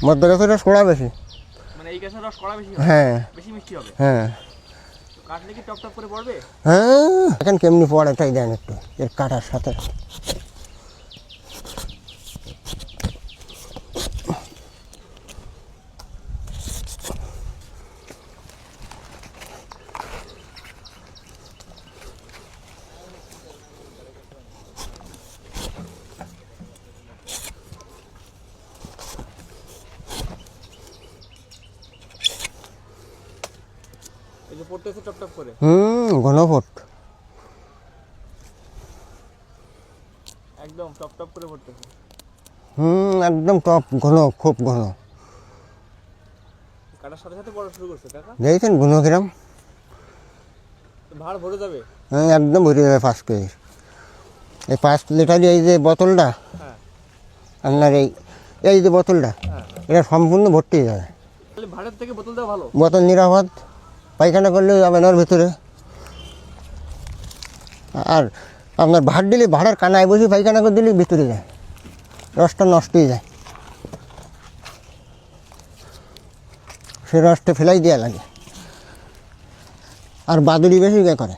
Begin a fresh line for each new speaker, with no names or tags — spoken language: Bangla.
মধ্য গাছের রস কড়া বেশি,
মানে এই গাছের রস কড়া বেশি?
হ্যাঁ
বেশি মিষ্টি হবে।
হ্যাঁ
কাটলে কি টপ টপ করে পড়বে?
হ্যাঁ, এখন কেমনি পড়ে তাই দেন একটু এর কাটার সাথে।
এই যে পড়তেছে টপ টপ করে।
ঘনফট
একদম টপ টপ করে পড়তেছে।
একদম টপ ঘন, খুব ঘন।
কাটার সাথে সাথে পড়া শুরু করছে কাকা।
দেখছেন ঘন কিরম?
ভাড় ভরে যাবে।
হ্যাঁ একদম ভরে যাবে 5 কেজি। এই 5 লিটার এই যে বোতলটা,
হ্যাঁ
আপনার এই যে বোতলটা,
হ্যাঁ,
এটা সম্পূর্ণ ভর্তি হয়ে যাবে।
তাহলে ভাড়ের থেকে বোতল দেওয়া ভালো।
বোতল নিরাপদ, পায়খানা করলেও যাবে না ওর ভিতরে। আর আপনার ভাড় দিলে ভাড়ার কানায় বসে পায়খানা করে দিলে ভিতরে যায়, রসটা নষ্ট হয়ে যায়, সে রসটা ফেলাই দেওয়া লাগে। আর বাদুড়ি বেশি করে